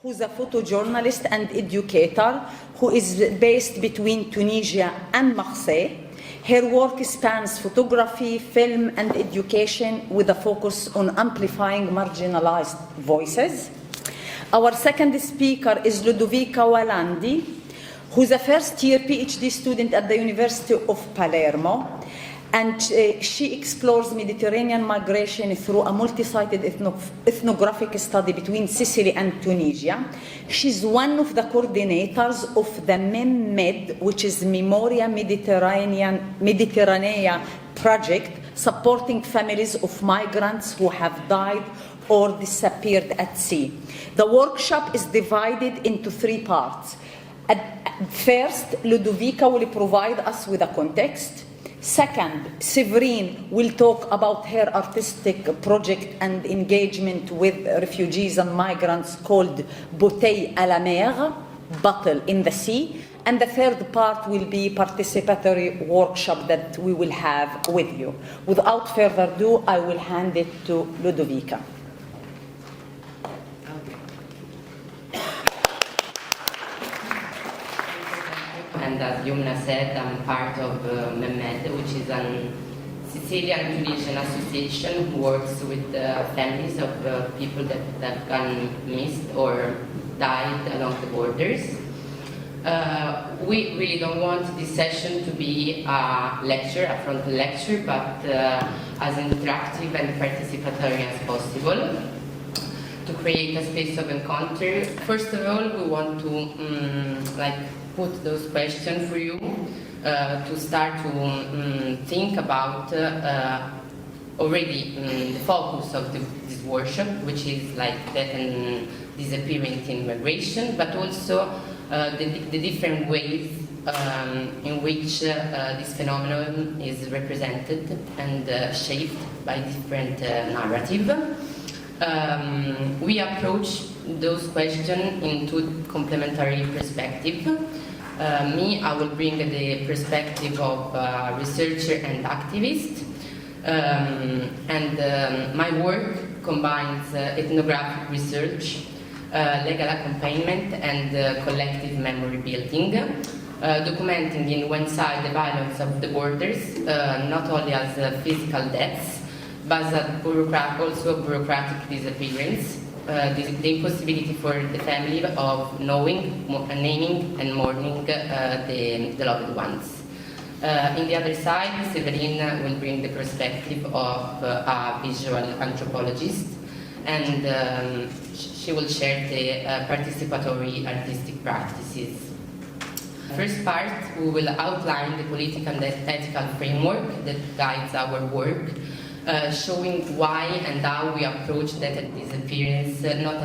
who's a photojournalist and educator who is based between Tunisia and Marseille. Her work spans photography, film, and education with a focus on amplifying marginalized voices. Our second speaker is Ludovica Walandi, who's a first-year PhD student at the University of Palermo. And she explores Mediterranean migration through a multi-sited ethnographic study between Sicily and Tunisia. She's one of the coordinators of the MEMMED, which is Memoria Mediterranea project, supporting families of migrants who have died or disappeared at sea. The workshop is divided into 3 parts. First, Ludovica will provide us with a context. Second, Séverine will talk about her artistic project and engagement with refugees and migrants called Bouteille à la mer, bottle in the sea. And the third part will be participatory workshop that we will have with you. Without further ado, I will hand it to Ludovica. And as Yumna said, I'm part of MEMMED, which is a Sicilian Tunisian association who works with families of people that have gone missed or died along the borders. We really don't want this session to be a lecture, a frontal lecture, but as interactive and participatory as possible, to create a space of encounter. First of all, we want to put those questions for you to start to think about already the focus of this workshop, which is like death and disappearance in migration, but also the different ways in which this phenomenon is represented and shaped by different narrative. We approach those questions in 2 complementary perspectives. I will bring the perspective of researcher and activist, and my work combines ethnographic research, legal accompaniment, and collective memory building, documenting in one side the violence of the borders, not only as physical deaths, but as also bureaucratic disappearance. The impossibility for the family of knowing, naming, and mourning the loved ones. In the other side, Séverine will bring the perspective of a visual anthropologist, and she will share the participatory artistic practices. First part, we will outline the political and ethical framework that guides our work, showing why and how we approach death and disappearance not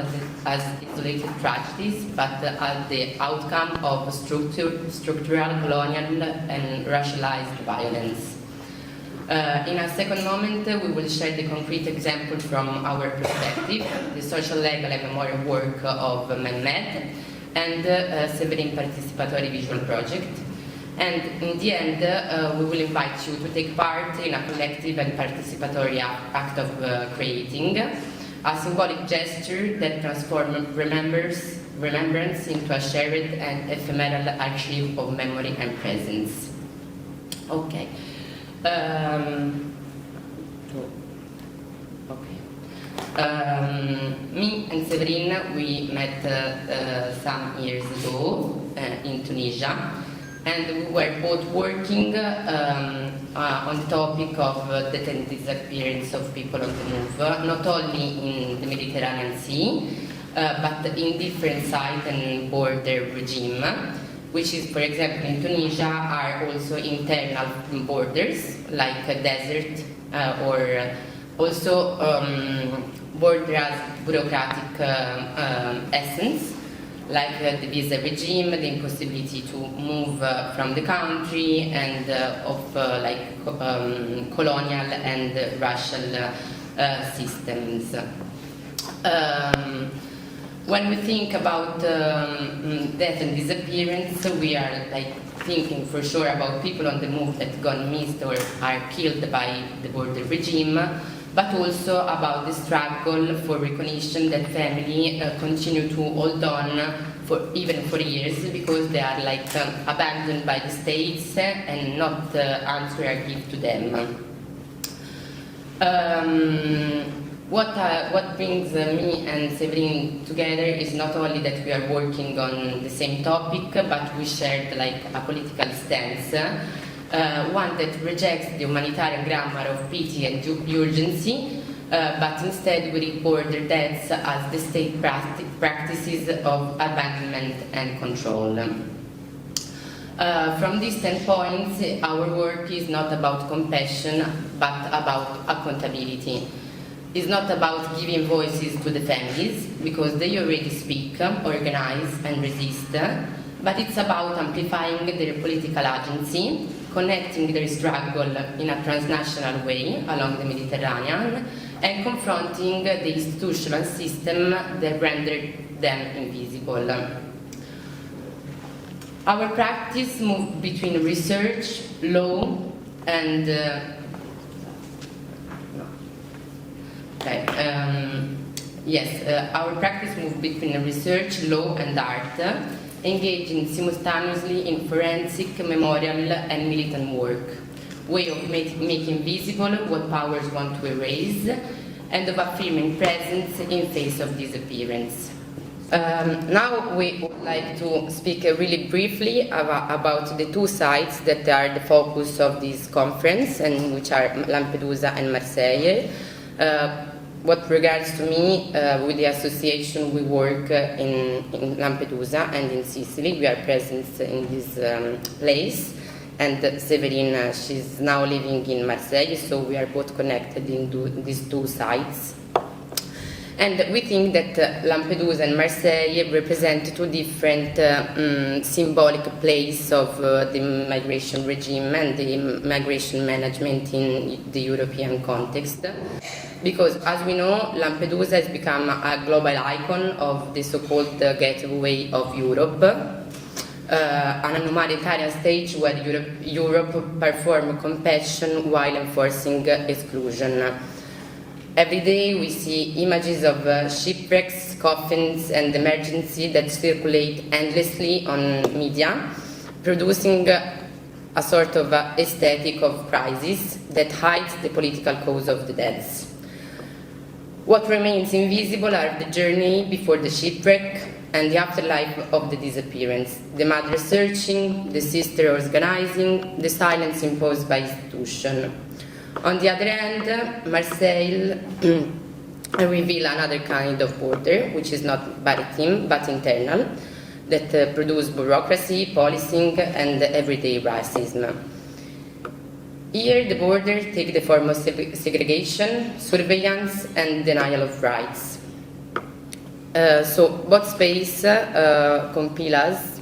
as isolated tragedies, but as the outcome of structural, colonial, and racialized violence. In a second moment, we will share the concrete example from our perspective, the social, legal, and memorial work of MEMMED, and Séverine Participatory Visual Project. And in the end, we will invite you to take part in a collective and participatory act of creating a symbolic gesture that transforms remembrance into a shared and ephemeral archive of memory and presence. Okay. Me and Séverine, we met some years ago in Tunisia. And we were both working on the topic of death and disappearance of people on the move, not only in the Mediterranean Sea, but in different site and border regime, which is, for example, in Tunisia, are also internal borders, like a desert, or also border as bureaucratic essence, like the visa regime, the impossibility to move from the country, and of colonial and racial systems. When we think about death and disappearance, we are thinking for sure about people on the move that gone missed or are killed by the border regime, but also about the struggle for recognition that family continue to hold on even for years, because they are like abandoned by the states and not answer are given to them. What brings me and Severine together is not only that we are working on the same topic, but we shared like a political stance, one that rejects the humanitarian grammar of pity and urgency, but instead we report their deaths as the state practices of abandonment and control. From this standpoint, our work is not about compassion, but about accountability. It's not about giving voices to the families, because they already speak, organize, and resist, but it's about amplifying their political agency, connecting their struggle in a transnational way along the Mediterranean, and confronting the institutional system that rendered them invisible. Our practice moved between research, law, and our practice moved between research, law, and art, engaging simultaneously in forensic, memorial, and militant work, way of making visible what powers want to erase, and of affirming presence in face of disappearance. Now we would like to speak really briefly about the two sites that are the focus of this conference, and which are Lampedusa and Marseille. What regards to me, with the association we work in Lampedusa and in Sicily. We are present in this place, and Severine, she's now living in Marseille, so we are both connected into these two sites. And we think that Lampedusa and Marseille represent two different symbolic places of the migration regime and the migration management in the European context. Because, as we know, Lampedusa has become a global icon of the so-called gateway of Europe, an humanitarian stage where Europe performs compassion while enforcing exclusion. Every day we see images of shipwrecks, coffins, and emergency that circulate endlessly on media, producing a sort of aesthetic of crisis that hides the political cause of the deaths. What remains invisible are the journey before the shipwreck and the afterlife of the disappearance, the mother searching, the sister organizing, the silence imposed by institution. On the other hand, Marseille reveals another kind of border, which is not maritime but internal, that produces bureaucracy, policing, and everyday racism. Here, the borders take the form of segregation, surveillance, and denial of rights. So, both space compel us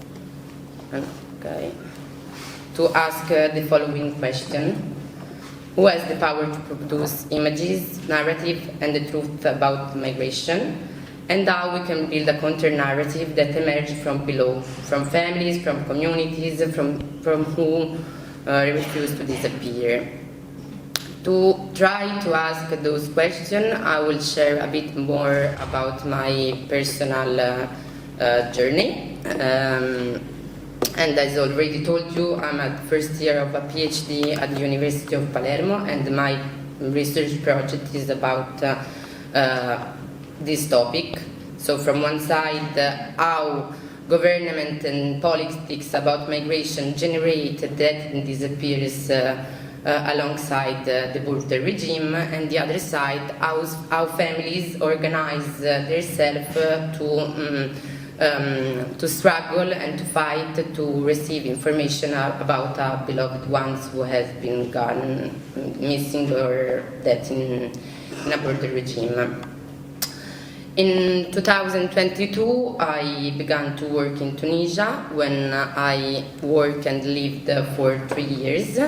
to ask the following question. Who has the power to produce images, narrative, and the truth about migration, and how we can build a counter-narrative that emerges from below, from families, from communities, from who refuse to disappear. To try to ask those questions, I will share a bit more about my personal journey. And as I already told you, I'm at first year of a PhD at the University of Palermo, and my research project is about this topic. So from one side, how government and politics about migration generate death and disappearance alongside the border regime, and the other side, how families organize themselves to struggle and to fight to receive information about our beloved ones who has been gone missing or dead in a border regime. In 2022, I began to work in Tunisia, when I worked and lived for 3 years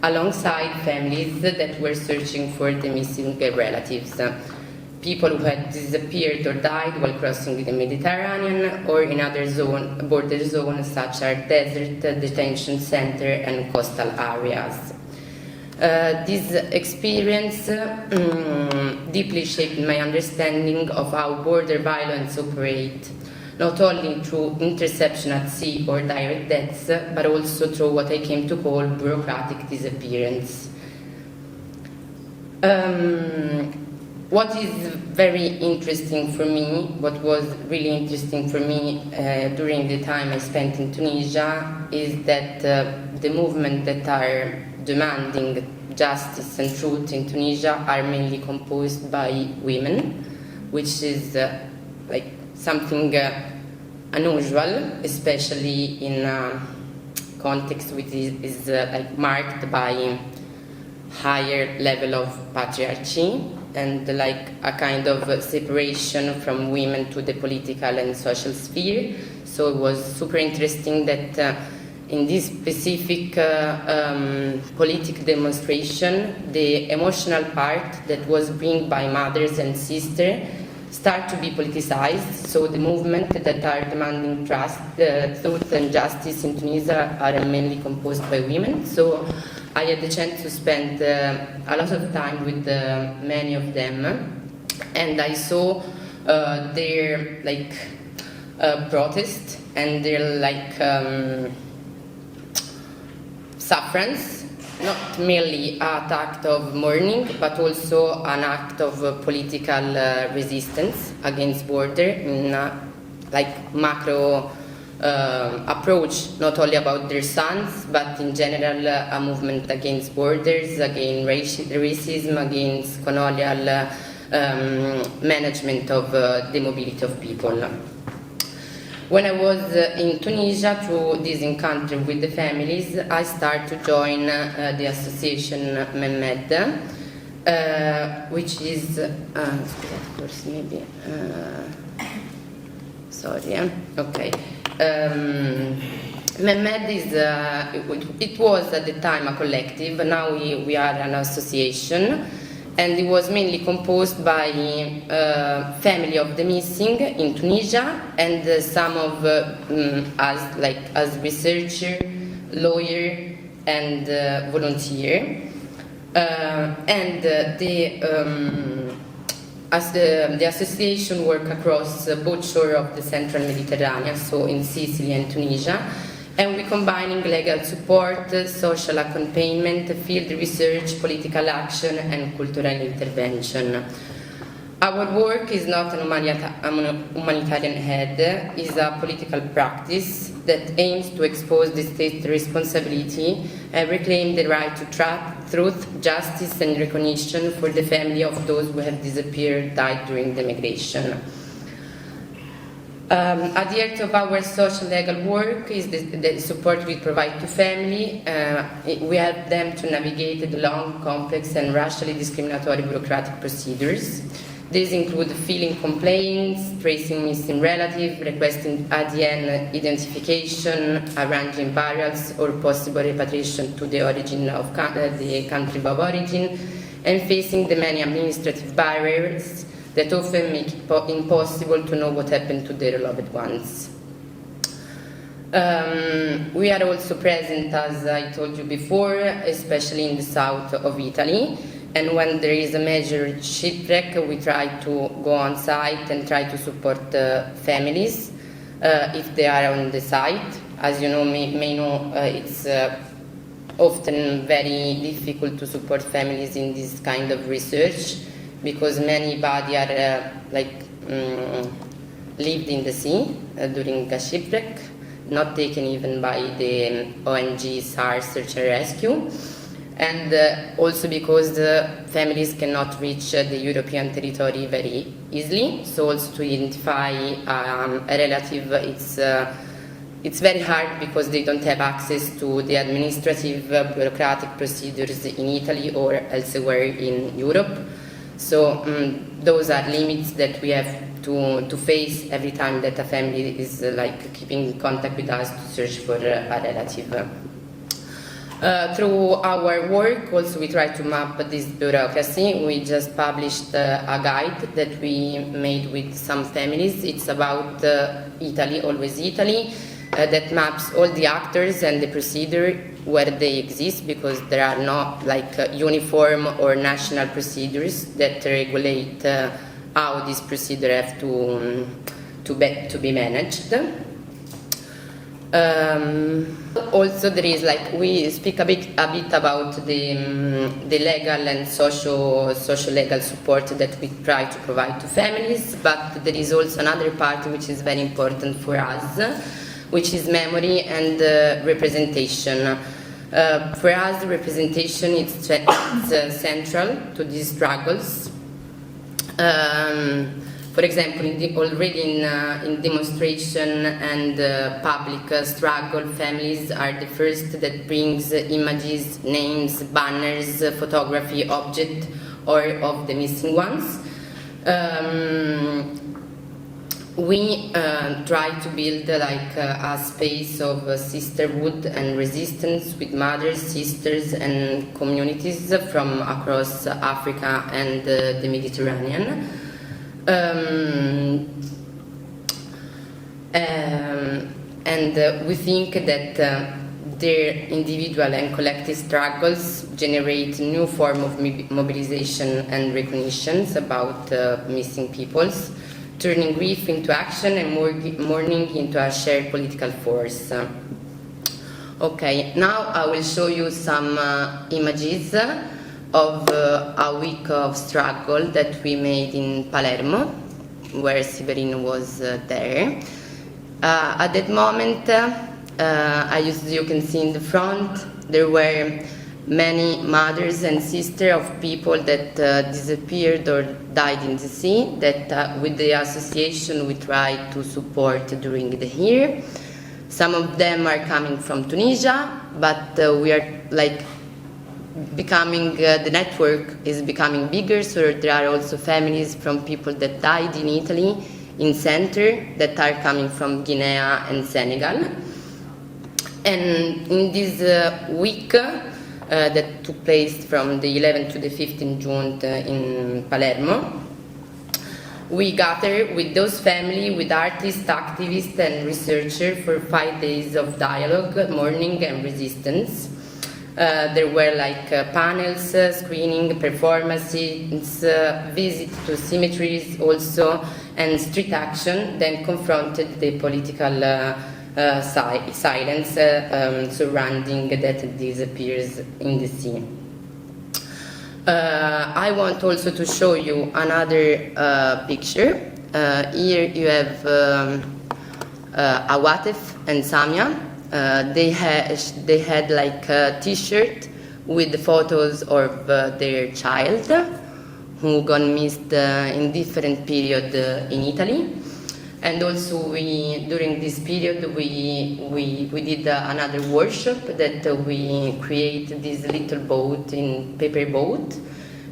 alongside families that were searching for the missing relatives. People who had disappeared or died while crossing the Mediterranean or in other border zones such as desert, detention center, and coastal areas. This experience deeply shaped my understanding of how border violence operates, not only through interception at sea or direct deaths, but also through what I came to call bureaucratic disappearance. What is very interesting for me, what was really interesting for me during the time I spent in Tunisia, is that the movements that are demanding justice and truth in Tunisia are mainly composed by women, which is like something unusual, especially in a context which is like marked by higher level of patriarchy and like a kind of separation from women to the political and social sphere. So it was super interesting that in this specific political demonstration, the emotional part that was brought by mothers and sisters start to be politicized. So the movement that are demanding truth and justice in Tunisia are mainly composed by women. So I had the chance to spend a lot of time with many of them, and I saw their like protest and their like sufferance, not merely an act of mourning, but also an act of political resistance against border in like macro approach, not only about their sons, but in general a movement against borders, against racism, against colonial management of the mobility of people. When I was in Tunisia, through this encounter with the families, I started to join the association Mehmed, which is, of course, maybe, sorry, okay. Mehmed is, it was at the time a collective, now we are an association, and it was mainly composed by family of the missing in Tunisia and some of us, like as researcher, lawyer, and volunteer. As the association work across both shores of the central Mediterranean, so in Sicily and Tunisia, and we combining legal support, social accompaniment, field research, political action, and cultural intervention. Our work is not a humanitarian head, it is a political practice that aims to expose the state's responsibility and reclaim the right to truth, justice, and recognition for the family of those who have disappeared, died during the migration. At the heart of our social legal work is the support we provide to family. We help them to navigate the long, complex, and racially discriminatory bureaucratic procedures. These include filing complaints, tracing missing relatives, requesting ADN identification, arranging burials or possible repatriation to the origin of the country of origin, and facing the many administrative barriers that often make it impossible to know what happened to their loved ones. We are also present, as I told you before, especially in the south of Italy. And when there is a major shipwreck, we try to go on site and try to support families if they are on the site. As you know, may know, it's often very difficult to support families in this kind of research because many bodies are lived in the sea during a shipwreck, not taken even by the ONG SAR search and rescue. And also because the families cannot reach the European territory very easily. So also to identify a relative, it's very hard because they don't have access to the administrative bureaucratic procedures in Italy or elsewhere in Europe. So those are limits that we have to face every time that a family is keeping in contact with us to search for a relative. Through our work, also we try to map this bureaucracy. We just published a guide that we made with some families. It's about Italy, always Italy, that maps all the actors and the procedure where they exist, because there are no uniform or national procedures that regulate how this procedure have to be managed. Also, there is we speak a bit about the legal and social legal support that we try to provide to families, but there is also another part which is very important for us, which is memory and representation. For us, representation is central to these struggles. For example, already in demonstration and public struggle, families are the first that brings images, names, banners, photography, object, or of the missing ones. We try to build a space of sisterhood and resistance with mothers, sisters, and communities from across Africa and the Mediterranean. And we think that their individual and collective struggles generate new form of mobilization and recognitions about missing peoples, turning grief into action and mourning into a shared political force. Okay, now I will show you some images of a week of struggle that we made in Palermo, where Severino was there. At that moment, you can see in the front, there were many mothers and sisters of people that disappeared or died in the sea, that with the association we tried to support during the year. Some of them are coming from Tunisia, but we are becoming, the network is becoming bigger, so there are also families from people that died in Italy, in center, that are coming from Guinea and Senegal. And in this week that took place from the 11th to the 15th June in Palermo, we gathered with those families, with artists, activists, and researchers for 5 days of dialogue, mourning, and resistance. There were panels, screening, performances, visits to cemeteries also, and street action, then confronted the political silence surrounding that disappears in the sea. I want also to show you another picture. Here you have Awatef and Samia. They had a T-shirt with the photos of their child who gone missed in different period in Italy. And also during this period we did another workshop that we created this little boat in paper boat,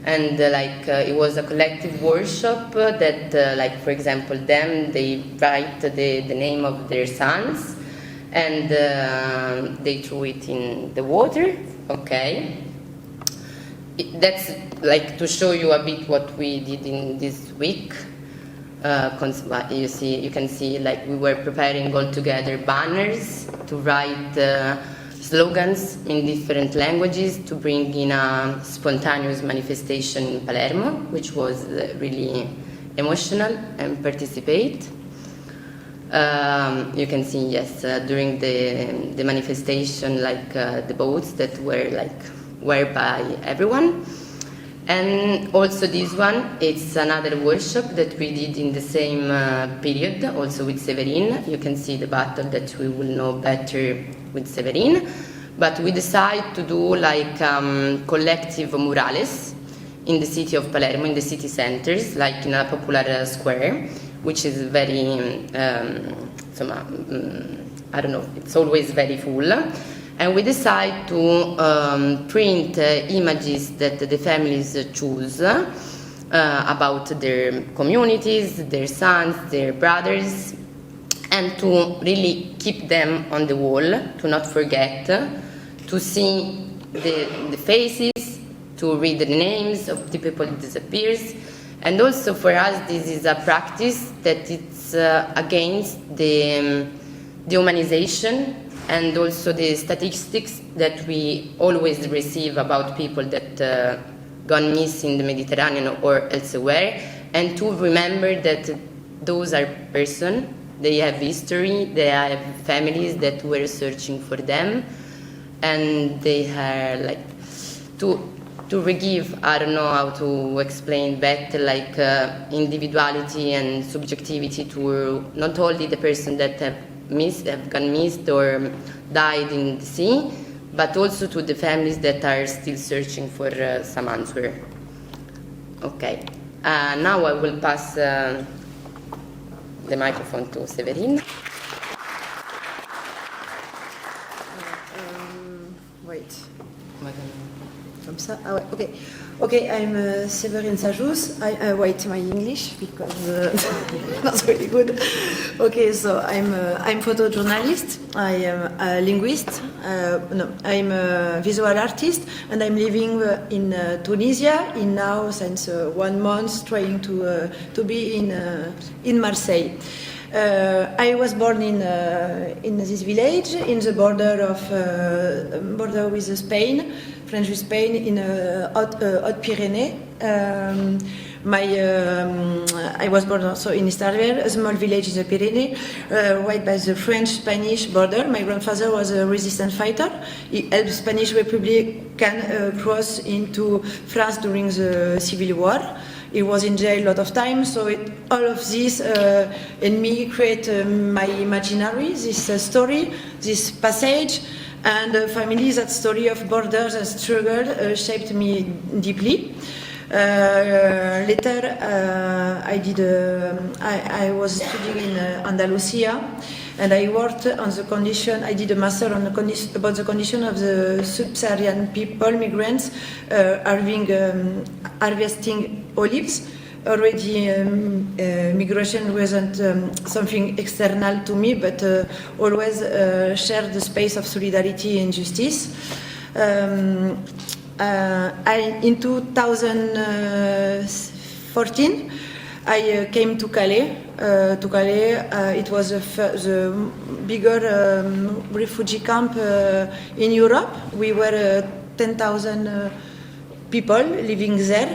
and it was a collective workshop that for example they write the name of their sons and they threw it in the water. Okay, that's to show you a bit what we did in this week. You can see we were preparing all together banners to write slogans in different languages to bring in a spontaneous manifestation in Palermo, which was really emotional and participate. You can see, yes, during the manifestation, the boats that were by everyone. And also this one, it's another workshop that we did in the same period, also with Severine. You can see the battle that we will know better with Severine. But we decided to do collective murales in the city of Palermo, in the city centers, in a popular square, which is very, I don't know, it's always very full. And we decide to print images that the families choose about their communities, their sons, their brothers, and to really keep them on the wall, to not forget, to see the faces, to read the names of the people that disappears. And also for us, this is a practice that it's against the dehumanization and also the statistics that we always receive about people that gone missing in the Mediterranean or elsewhere, and to remember that those are persons, they have history, they have families that were searching for them, and they are like to re-give, I don't know how to explain better, like individuality and subjectivity to not only the person that have gone missed or died in the sea, but also to the families that are still searching for some answer. Okay, now I will pass the microphone to Séverine. Wait. Comme ça. Ah ouais, okay. Okay, I'm Séverine Sajous. I wait my English because not really good. Okay, so I'm photojournalist. I am a linguist. No, I'm a visual artist, and I'm living in Tunisia now since 1 month, trying to be in Marseille. I was born in this village in the border with Spain, French with Spain, in Haute-Pyrénées. I was born also in Exile, a small village in the Pyrenees, right by the French-Spanish border. My grandfather was a resistance fighter. He helped the Spanish Republic cross into France during the Civil War. He was in jail a lot of time, so all of this in me create my imaginary, this story, this passage, and finally that story of borders and struggle shaped me deeply. Later, I was studying in Andalusia, and I worked on the condition. I did a master on about the condition of the sub-Saharan people, migrants, harvesting olives. Already, migration wasn't something external to me, but always shared the space of solidarity and justice. In 2014, I came to Calais. It was the bigger refugee camp in Europe. We were 10,000 people living there.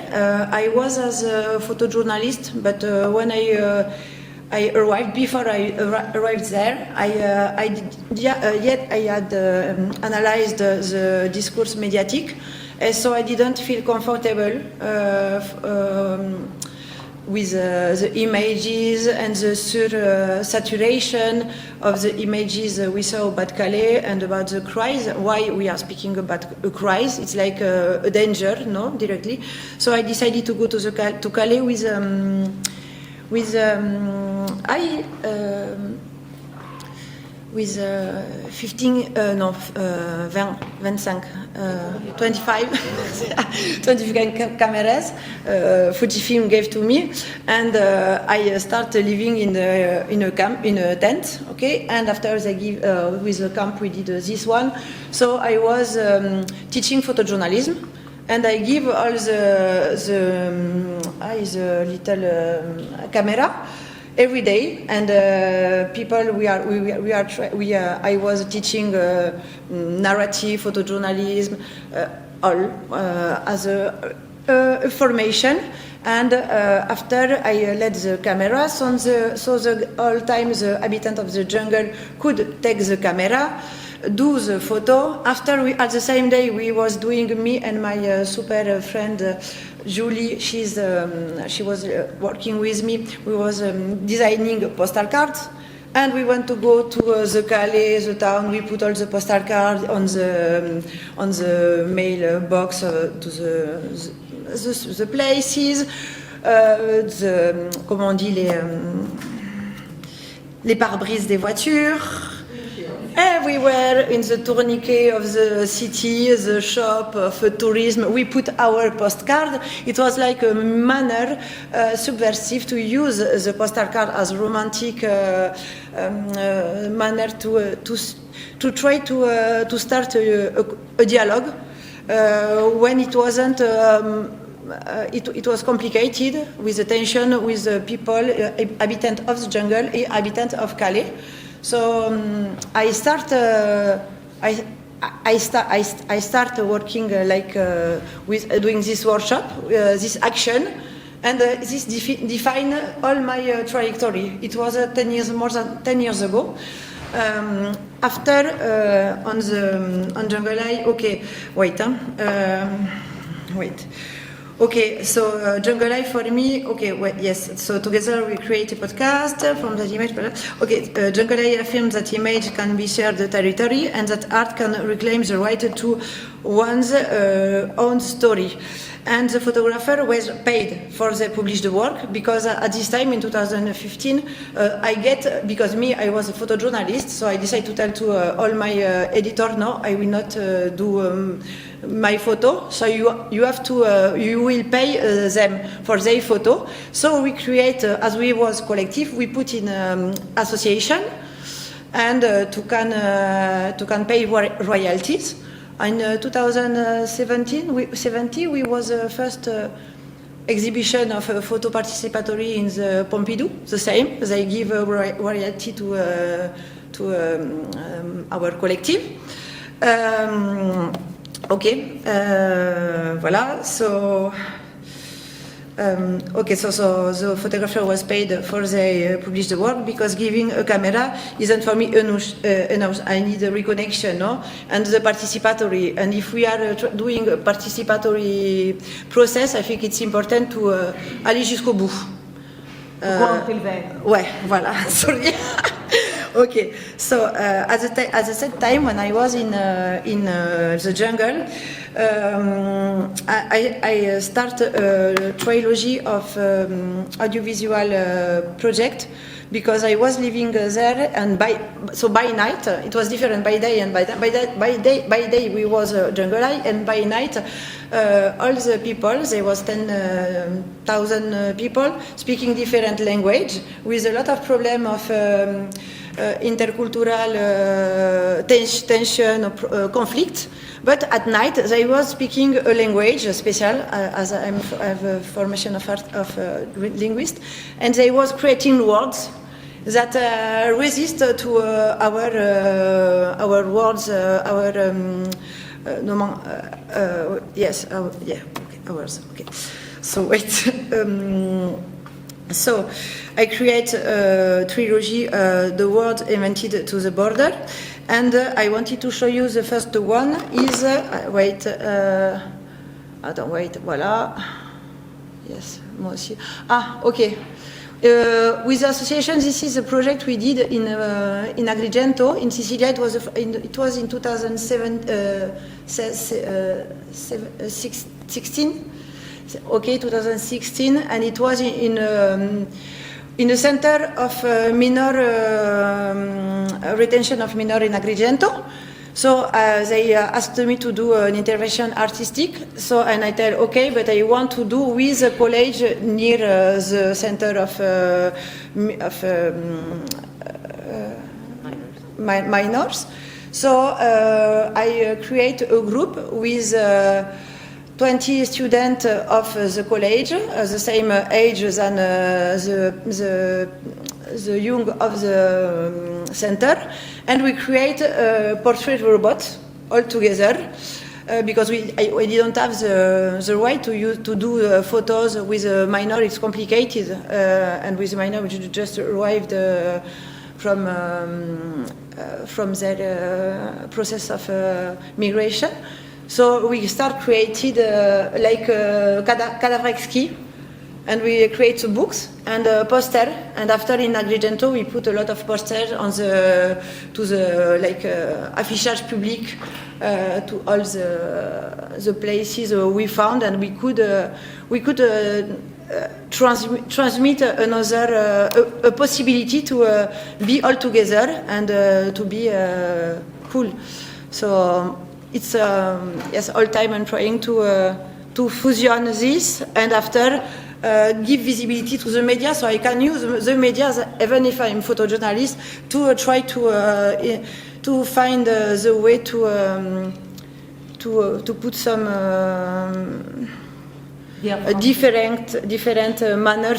I was as a photojournalist, but when I arrived, before I arrived there, I had analyzed the discourse mediatic, so I didn't feel comfortable with the images and the saturation of the images we saw about Calais and about the cries. Why we are speaking about a cries? It's like a danger, no, directly. So I decided to go to Calais with 25 cameras Fujifilm gave to me, and I started living in a camp, in a tent, okay, and after they give with the camp we did this one, so I was teaching photojournalism, and I give all the little camera every day, and people I was teaching narrative photojournalism, all as a formation, and after I led the camera, so the all time the inhabitant of the jungle could take the camera, do the photo. After at the same day we was doing, me and my super friend Julie, she was working with me. We was designing postal cards, and we want to go to the Calais, the town. We put all the postal cards on the mail box to the places. Comment on dit, les pare-brises des voitures. Everywhere in the tourniquet of the city, the shop of tourism, we put our postcard. It was like a manner subversive to use the postal card as romantic manner to try to start a dialogue when it wasn't. It was complicated with the tension with the people, inhabitants of the jungle, inhabitants of Calais. So I start working with doing this workshop, this action, and this define all my trajectory. It was more than 10 years ago. After on Jungle Eye, okay, wait. Okay, so Jungle Eye for me, okay, well, yes, so together we create a podcast from that image. Okay, Jungle Eye affirms that image can be shared territory and that art can reclaim the right to one's own story. And the photographer was paid for the published work because at this time in 2015, because I was a photojournalist, so I decided to tell to all my editor, no, I will not do my photo, so you will pay them for their photo. So we create, as we was collective, we put in association and to can pay royalties. In 2017, we was the first exhibition of photo participatory in the Pompidou. The same, they give royalty to our collective. Okay, voilà. So, okay, so the photographer was paid for the published work because giving a camera isn't for me enough. I need a reconnection, no? And the participatory. And if we are doing a participatory process, I think it's important to aller jusqu'au bout. Ouais, voilà. Sorry. Okay, so at the same time when I was in the jungle, I started a trilogy of audiovisual project because I was living there, and by night it was different by day, and by day we was Jungle Eye, and by night all the people, there was 10,000 people speaking different language with a lot of problem of intercultural tension, conflict. But at night they was speaking a language special, as I have a formation of linguist, and they was creating words that resist to our words, ours. Okay, so wait. So I create a trilogy, The World Invented to the Border, and I wanted to show you the first one is, voilà. Yes, moi aussi. Okay. With the association, this is a project we did in Agrigento, in Sicilia. It was in 2016. Okay, 2016, and it was in the center of minor retention of minor in Agrigento. So they asked me to do an intervention artistic. So, and I tell, okay, but I want to do with a college near the center of minors. So I create a group with 20 students of the college, the same age than the young of the center, and we create a portrait robot all together because we didn't have the right to do photos with a minor. It's complicated, and with a minor we just arrived from their process of migration. So we start created like Cadavre Exquis, and we create books and a poster. And after in Agrigento, we put a lot of posters on the affichage public to all the places we found, and we could transmit another a possibility to be all together and to be cool. So. It's yes, all time I'm trying to fusion this, and after give visibility to the media, so I can use the media even if I'm photojournalist to try to find the way to put some different manner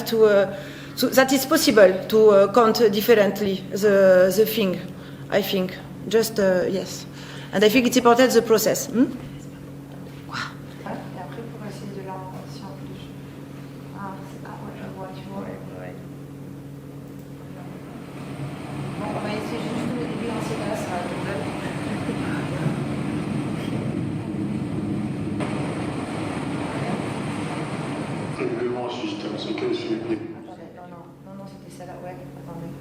So that is possible to count differently the thing, I think. Just, yes. And I think it's important, the process. Et après, pour essayer de l'impression plus. Ah, ouais, je vois, tu vois. Bon, on va essayer juste au début dans ces cas-là, ça va être bien. Élément système, c'est quel sujet? Attendez, non, c'était celle-là, ouais, attendez.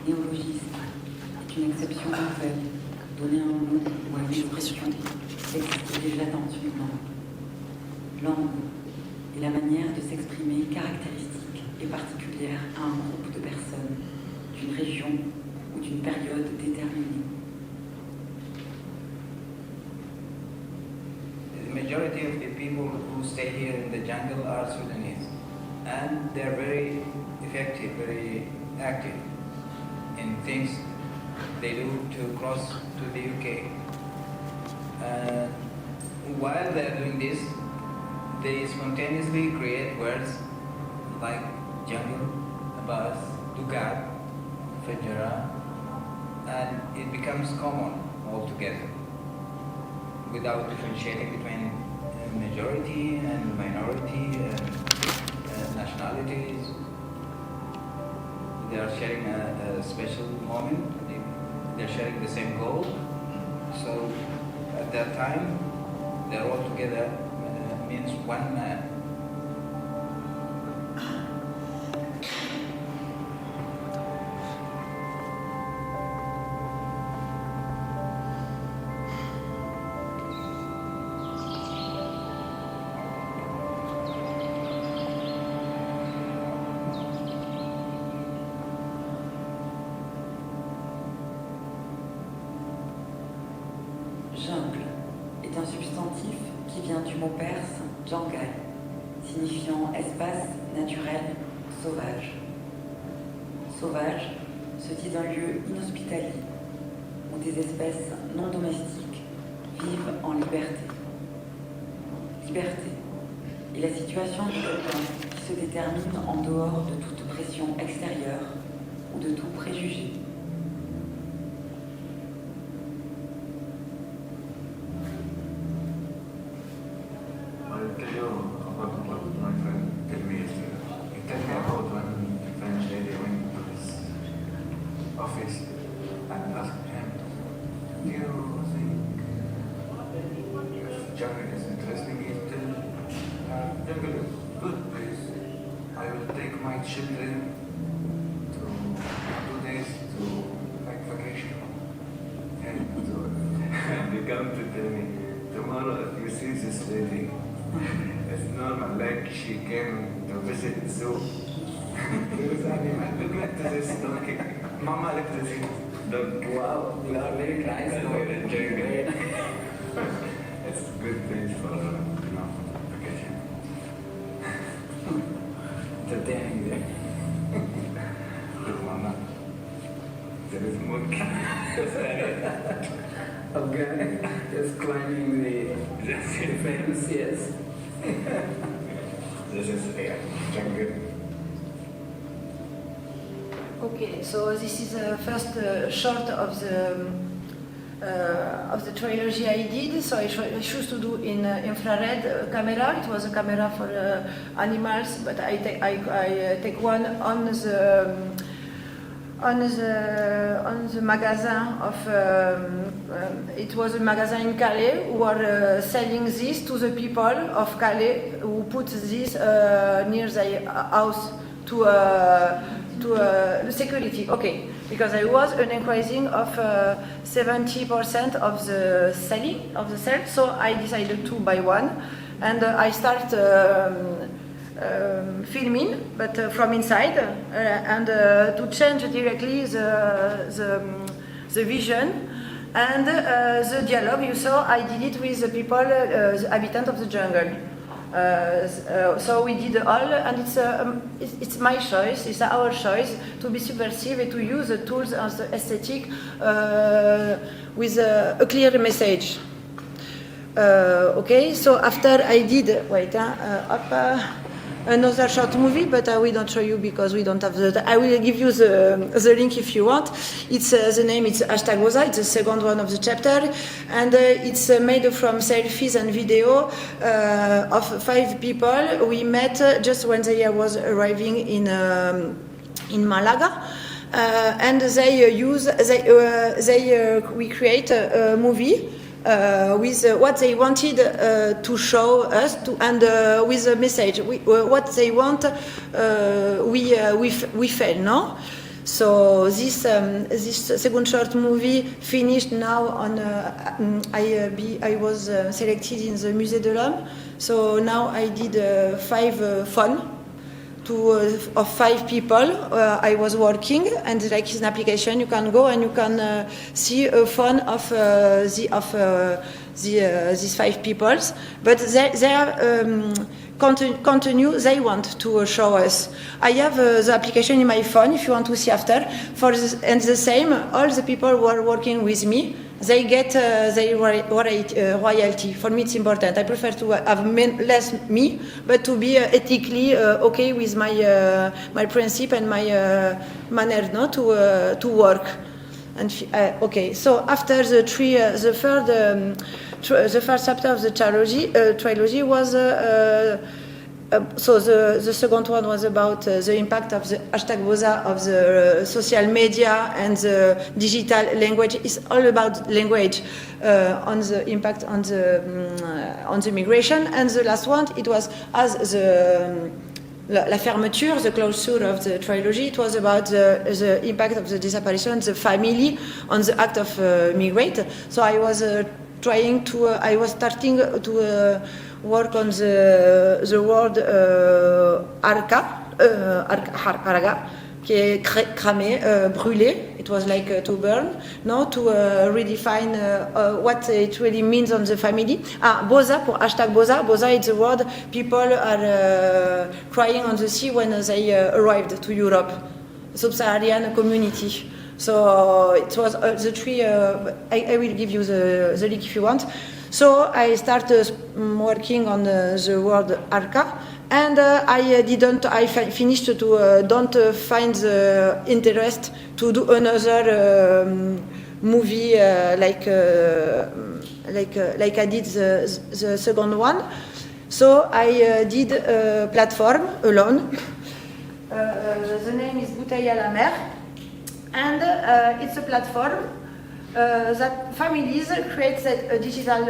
Néologisme est une exception nouvelle, donner un nom ou à une expression existe déjà dans une langue. Langue est la manière de s'exprimer caractéristique et particulière à un groupe de personnes, d'une région ou d'une période déterminée. The majority of the people who stay here in the jungle are Sudanese, and they're very effective, very active in things they do to cross to the UK. While they're doing this, they spontaneously create words like jungle, bus, dugat, fajara, and it becomes common altogether without differentiating between majority and minority and nationalities. They are sharing a special moment. They're sharing the same goal. So at that time, they're all together means one man. Jungle est un substantif qui vient du mot perse jangai, signifiant espace naturel sauvage. Sauvage se dit d'un lieu inhospitalier où des espèces non domestiques vivent en liberté. Liberté est la situation de quelqu'un qui se détermine en dehors de toute pression extérieure ou de tout préjugé. I'll tell you about what my friend told me yesterday. He told me about one French lady went to his office and asked him, do you think if jungle is interesting? He told jungle is good place. I will take my children to 2 days to like vacation. And so they come to tell me, tomorrow if you see this lady, it's normal, like she came to visit the zoo. There is animal, look at this donkey. Mama, look at this dog. Wow, you are very nice. We're enjoying it. It's a good place for vacation. Entertaining there. Look, Mama, there is monkey. Okay, just climbing the fence, yes. This is jungle. Okay, so this is the first short of the trilogy I did. So I chose to do in infrared camera. It was a camera for animals, but I take one on the magazine of it was a magazine in Calais who were selling this to the people of Calais who put this near their house to the security. Okay, because I was an increasing of 70% of the selling of the sale, so I decided to buy one, and I start filming, but from inside, and to change directly the vision and the dialogue. You saw I did it with the people, the inhabitants of the jungle. So we did all, and it's my choice, it's our choice to be subversive and to use the tools as the aesthetic with a clear message. Okay, so after I did, another short movie, but I will not show you because we don't have the. I will give you the link if you want. It's the name. It's #Boza. It's the second one of the chapter, and it's made from selfies and video of 5 people we met just when they was arriving in Malaga, and we create a movie. With what they wanted to show us, and with a message. What they want, we fail, no? So this second short movie finished now on. I was selected in the Musée de l'Homme. So now I did 5 fun. Of 5 people I was working, and like it's an application, you can go and you can see a phone of these 5 people, but they are continue they want to show us. I have the application in my phone if you want to see after. And the same, all the people who are working with me, they get their royalty. For me, it's important. I prefer to have less me, but to be ethically okay with my principle and my manner, no, to work. And okay, so after the first chapter of the trilogy was. So the second one was about the impact of the #Boza of the social media and the digital language. It's all about language on the impact on the migration. And the last one, it was as la fermeture, the closure of the trilogy. It was about the impact of the disappearance, the family on the act of migrate. So I was starting to work on the word harga, qui est cramé, brûlé. It was like to burn, no, to redefine what it really means on the family. Boza pour #Boza. Boza is the word people are crying on the sea when they arrived to Europe, sub-Saharan community. So it was the 3. I will give you the link if you want. So I started working on the word arca, and I finished to don't find the interest to do another movie like I did the second one. So I did a platform alone. The name is Bouteille à la mer, and it's a platform. That families create a digital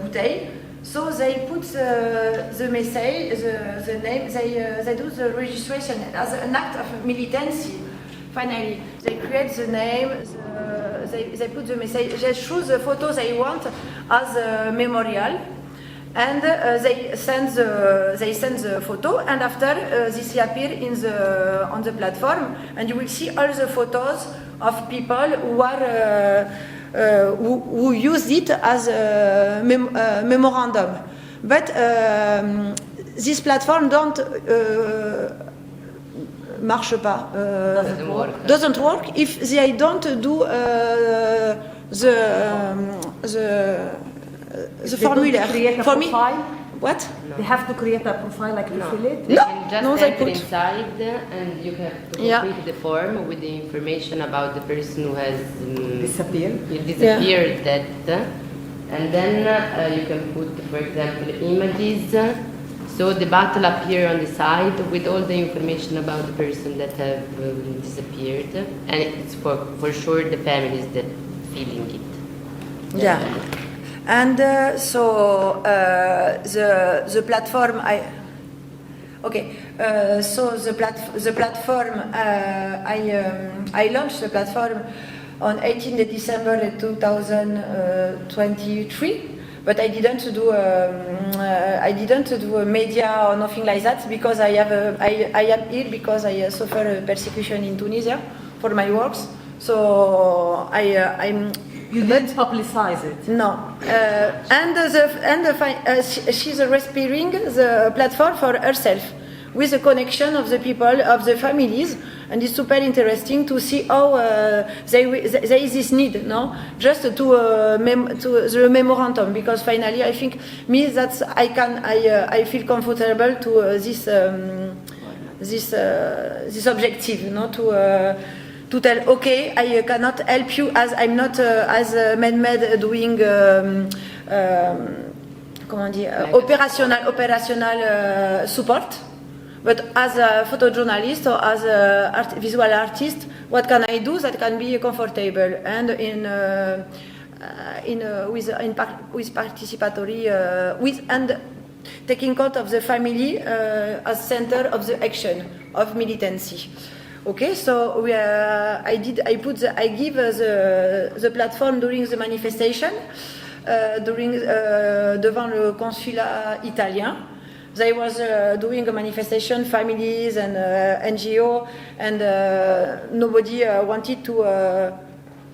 bouteille, so they put the message, the name, they do the registration as an act of militancy. Finally, they create the name, they put the message, they choose the photo they want as a memorial, and they send the photo, and after this appear on the platform, and you will see all the photos of people who are who used it as a memorandum. But this platform marche pas. Doesn't work if they don't do the formulaire. For me, what? They have to create a profile like you fill it? You can just they enter put inside, and you have to complete the form with the information about the person who has Disappeared. That, and then you can put, for example, images. So the bottle appear on the side with all the information about the person that have disappeared, and it's for sure the families that feeling it. Yeah. And so the platform so the platform I launched the platform on 18th December 2023, but I didn't do a media or nothing like that because I am here because I suffer persecution in Tunisia for my works. So You didn't publicize it. No, she's repairing the platform for herself with the connection of the people, of the families, and it's super interesting to see how there is this need, no, just to the memorandum, because finally I think me that's I feel comfortable to this objective, no, to tell, okay, I cannot help you as I'm not as man-made doing comment dire, operational support, but as a photojournalist or as a visual artist, what can I do that can be comfortable and with participatory and taking count of the family as center of the action of militancy. Okay, so I give the platform during the manifestation, devant le consulat italien. They was doing a manifestation, families and NGO, and nobody wanted to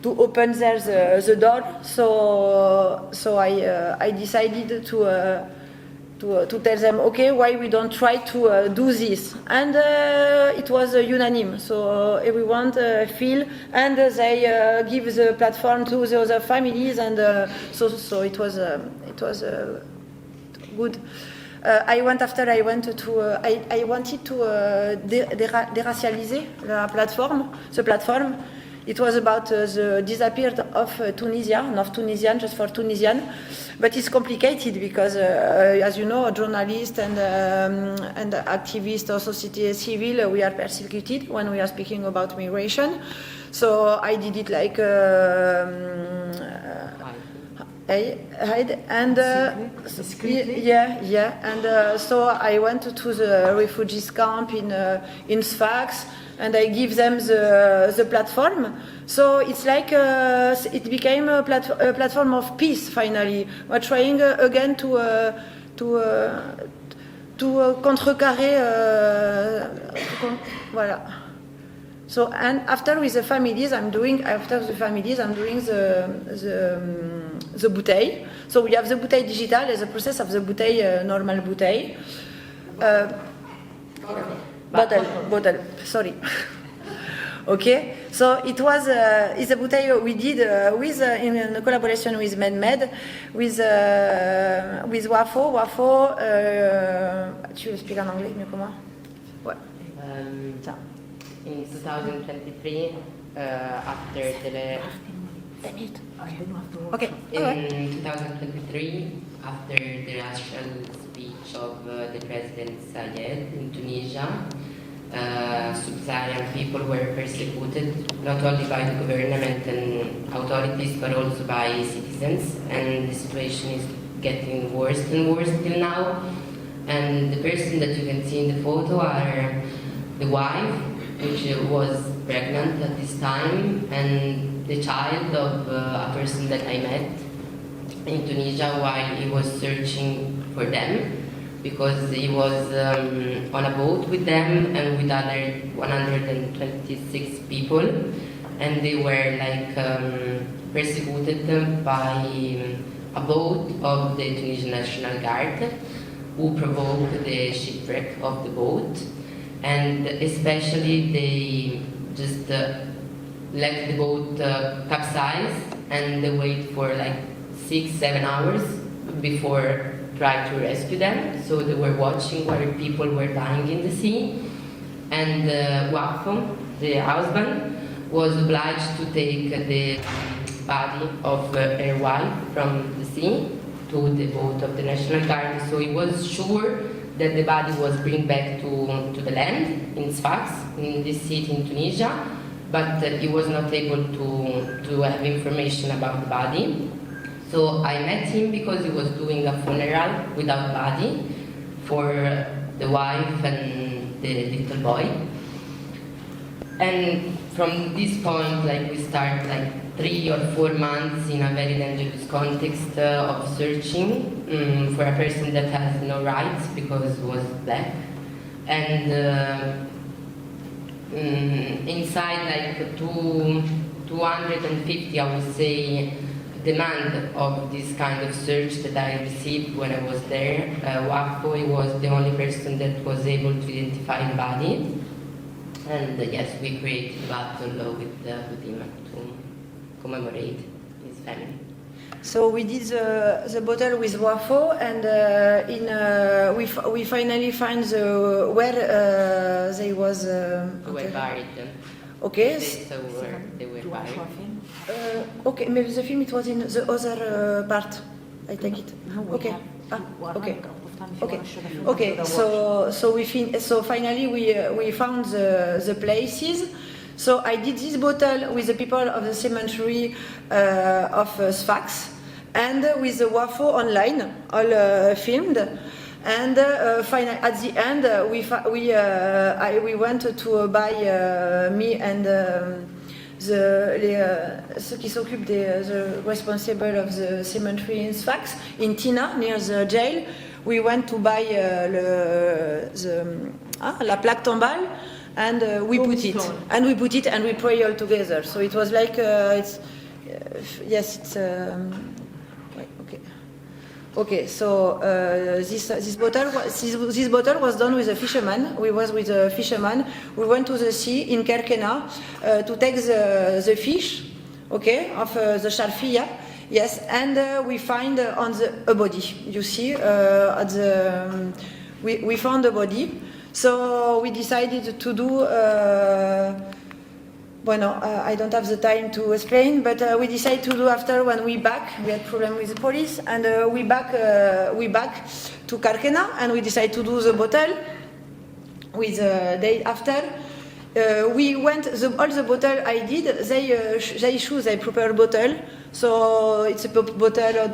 open there the door. So I decided to tell them, okay, why we don't try to do this? And it was unanimous. So everyone feel, and they give the platform to the other families, and so it was good. I wanted to déracialiser the platform. It was about the disappearance of Tunisia, North Tunisian, just for Tunisian. But it's complicated because, as you know, journalists and activists or society civil, we are persecuted when we are speaking about migration. So I did it like hide and and so I went to the refugees camp in Sfax, and I give them the platform. So it's like it became a platform of peace. Finally, we're trying again to contrecarrer. Voilà. So and after with the families, I'm doing the bouteille. So we have the bouteille digital as a process of the bouteille normal bouteille. Bottle. Sorry. Okay. So it was it's a bouteille we did in collaboration with MedMed with Wafo. Wafo. Tu expliques en anglais mieux que moi? Ouais. In 2023, after the Okay. in 2023, after the racial speech of the President Sayed in Tunisia, sub-Saharan people were persecuted not only by the government and authorities but also by citizens, and the situation is getting worse and worse till now. And the person that you can see in the photo are the wife, which was pregnant at this time, and the child of a person that I met in Tunisia while he was searching for them, because he was on a boat with them and with other 126 people, and they were like persecuted by a boat of the Tunisian National Guard, who provoked the shipwreck of the boat. And especially they just let the boat capsize, and they wait for like 6-7 hours before trying to rescue them. So they were watching while people were dying in the sea. And Wafo, the husband, was obliged to take the body of her wife from the sea to the boat of the National Guard. So he was sure that the body was brought back to the land in Sfax, in this city in Tunisia, but he was not able to have information about the body. So I met him because he was doing a funeral without body for the wife and the little boy. And from this point, like, we start like 3 or 4 months in a very dangerous context of searching for a person that has no rights because he was black. And inside like 250, I would say, demand of this kind of search that I received when I was there. Wafo was the only person that was able to identify the body. And yes, we created a battle with him to commemorate his family. So we did the bottle with Wafo, and we finally find where they was. They were buried. Okay. They were buried. Okay, maybe the film it was in the other part. I take it. Okay. Okay. Okay. Okay. So finally we found the places. So I did this bottle with the people of the cemetery of Sfax, and with the Wafo online, all filmed. And finally, at the end, we went to buy me and ceux qui s'occupent the responsible of the cemetery in Sfax, in Tina, near the jail. We went to buy la plaque tombale, and we put it, and we pray all together. So it was like Okay, so this bottle was done with a fisherman. We was with a fisherman. We went to the sea in Kerkena to take the fish, okay, of the sharfia. Yes, and we find on a body. You see, we found a body. So we decided to do. I don't have the time to explain, but we decided to do after when we back. We had problem with the police, and we back to Carquena, and we decided to do the bottle with the day after. We went all the bottle I did. They choose a proper bottle, so it's a bottle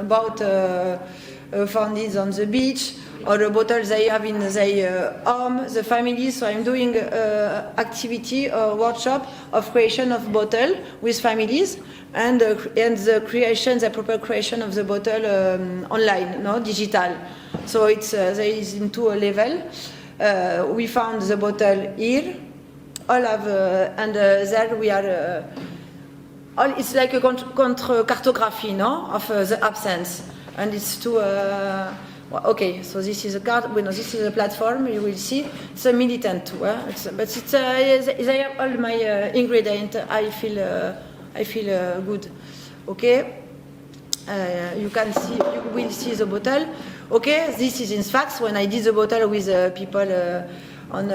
about found it on the beach. Or a bottle they have in their home, the family. So I'm doing activity workshop of creation of bottle with families, and the proper creation of the bottle online, no digital. So it's there is into a level. We found the bottle here, all have and there we are. All it's like a cartography, no, of the absence, and it's to. Okay, so this is a card. This is a platform. You will see it's a militant, but they have all my ingredients. I feel good. Okay, you will see the bottle. Okay, this is in fact when I did the bottle with people on.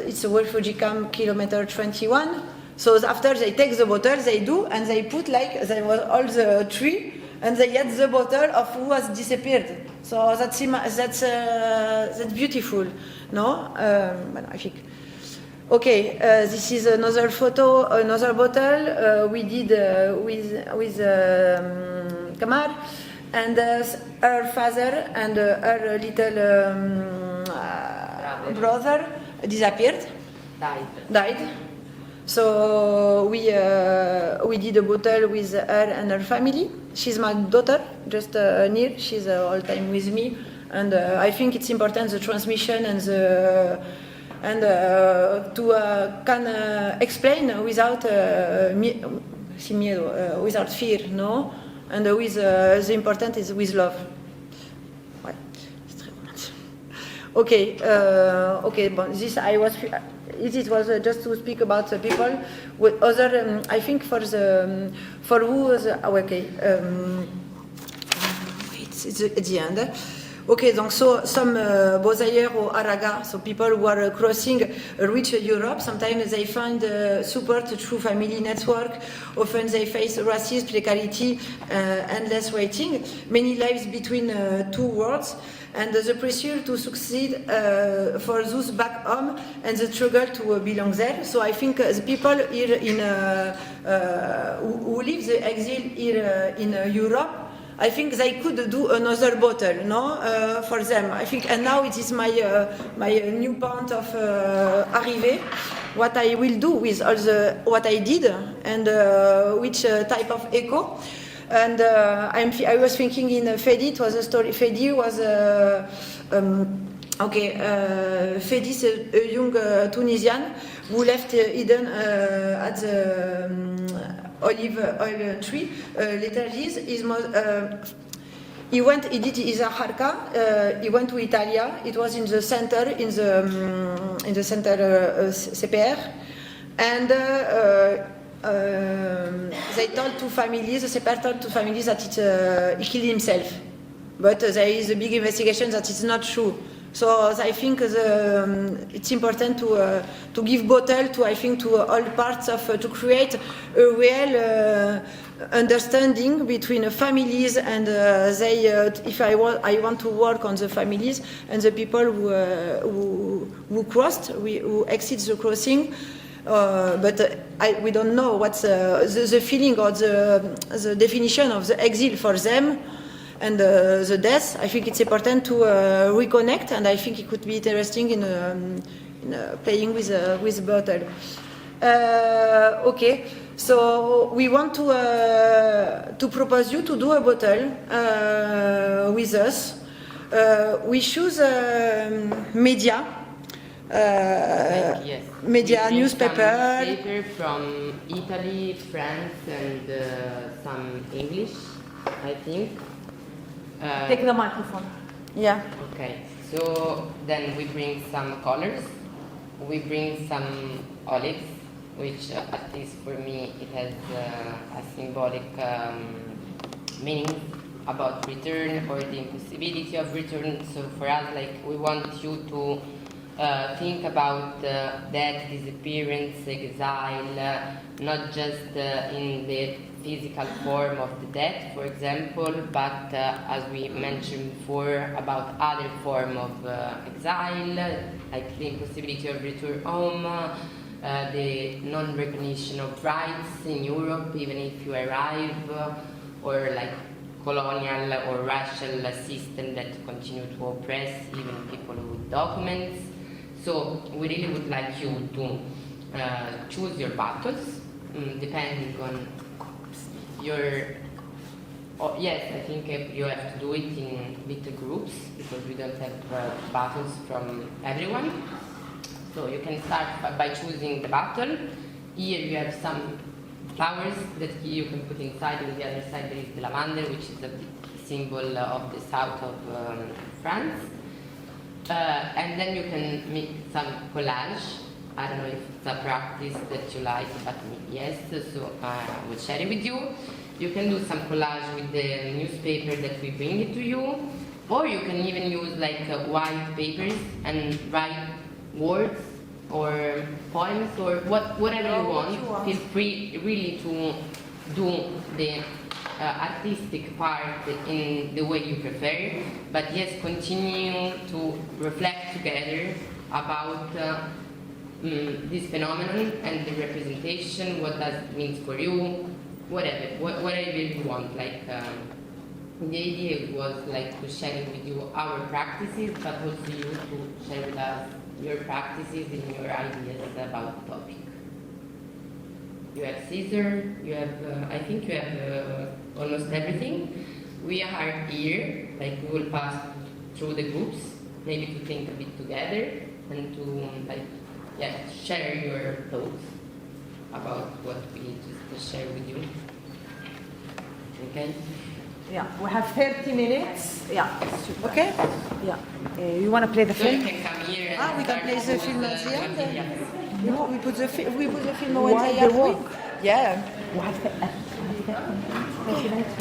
It's a refugee camp, kilometer 21. So after they take the bottle, they do, and they put like there was all the tree. And they had the bottle of who has disappeared. So that's beautiful, no? I think. Okay, this is another photo, another bottle we did with Kamar, and her father and her little brother disappeared, died. So we did a bottle with her and her family. She's my daughter, just near. She's all time with me, and I think it's important the transmission and to can explain without without fear, no, and with the important is with love. Ouais, c'est très romantique. Okay, okay. But this it was just to speak about the people with other. I think for who it's at the end. Okay, so some Bozaïers or Araga, so people who are crossing reach Europe. Sometimes they find support through family network. Often they face racism, precarity, endless waiting. Many lives between two worlds. And the pressure to succeed for those back home and the struggle to belong there. So I think the people here in who live the exile here in Europe, I think they could do another bottle, no, for them. I think, and now it is my new point of arrivée. What I will do with all what I did and which type of echo. And I was thinking in Fedi, it was a story. Fedi was Fedi is a young Tunisian who left hidden at the olive oil tree. Later he did his harka. He went to Italia. It was in the center, CPR, and they told two families. The CPR told two families that he killed himself, but there is a big investigation that it's not true. So I think it's important to give bottle to all parts of to create a real understanding between families and if I want to work on the families and the people who crossed, who exit the crossing. But we don't know what's the feeling or the definition of the exile for them. And the death, I think it's important to reconnect, and I think it could be interesting in playing with bottle. Okay, so we want to propose you to do a bottle with us. We choose media. Yes. Media, We bring newspaper. Some paper from Italy, France, and some English, I think. Take the microphone. Yeah. Okay, so then we bring some colors. We bring some olives, which at least for me it has a symbolic meaning about return or the impossibility of return. So for us, like, we want you to think about death, disappearance, exile, not just in the physical form of the death, for example, but as we mentioned before, about other form of exile, like the impossibility of return home, the non-recognition of rights in Europe, even if you arrive, or like colonial or racial system that continue to oppress even people with documents. So we really would like you to choose your battles, depending on your... Oh, yes, I think you have to do it in little groups, because we don't have battles from everyone. So you can start by choosing the battle. Here you have some flowers that you can put inside. On the other side there is the lavender, which is a symbol of the south of France. And then you can make some collage. I don't know if it's a practice that you like, but me, yes, so I will share it with you. You can do some collage with the newspaper that we bring it to you, or you can even use like white papers and write words or poems or whatever you want. Feel free really to do the artistic part in the way you prefer, but yes, continue to reflect together about this phenomenon and the representation, what does it mean for you, whatever you want. Like the idea was like to share with you our practices, but also you to share with us your practices and your ideas about the topic. You have Caesar, you have, I think you have almost everything. We are here, like we will pass through the groups, maybe to think a bit together and to share your thoughts about what we just share with you. Okay? Yeah, we have 30 minutes. Yeah. Okay? Yeah. You want to play the So you film? can come here and We can start play the with, film at the end. yeah. No, we put the film While when they they are walk. free. Yeah. We have 30 minutes.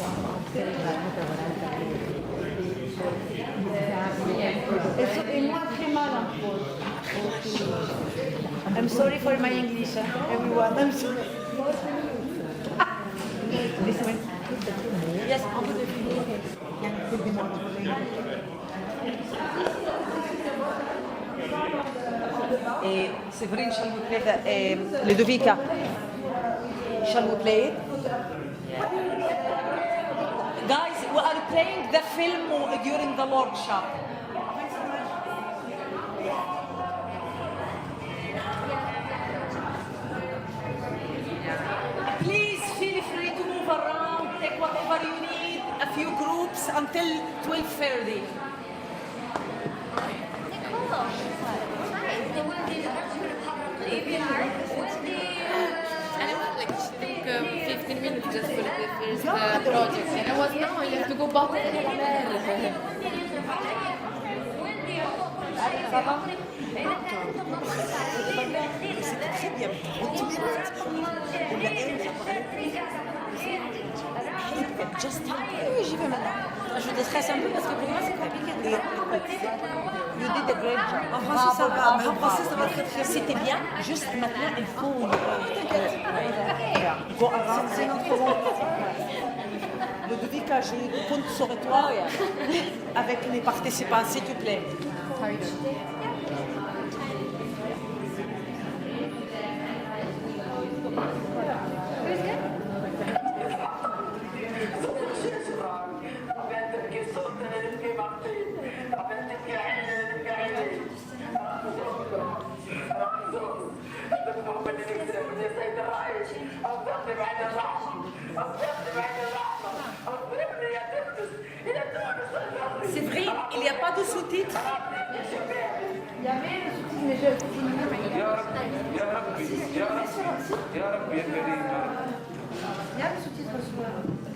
I'm sorry for my English, everyone. I'm sorry. This way. Yes, on peut le Et Séverine, shall we play the Ludovica? Shall we play it? Guys, we are playing the film during the workshop. Please feel free to move around, take whatever you need, a few groups until 12:30. And it was like, she took 15 minutes just for the first project. And I was, no, you have to go back to la mer. Ça va? C'était très bien. 30 minutes. On a Just oui, j'y vais maintenant. Je déstresse un peu parce que pour moi c'est compliqué. You did a great job. En français ça va, mais en Bravo, français ça va bravo. très très bien. C'était bien, juste maintenant il faut C'est notre bon. Le devis que je compte sur toi avec les participants, s'il te plaît. C'est vrai, il n'y a pas de sous-titres. Il y avait le sous-titre, mais je... يا ربي يا ربي يا ربي يا ربي يا كريم يا رب Il y a le sous-titre sur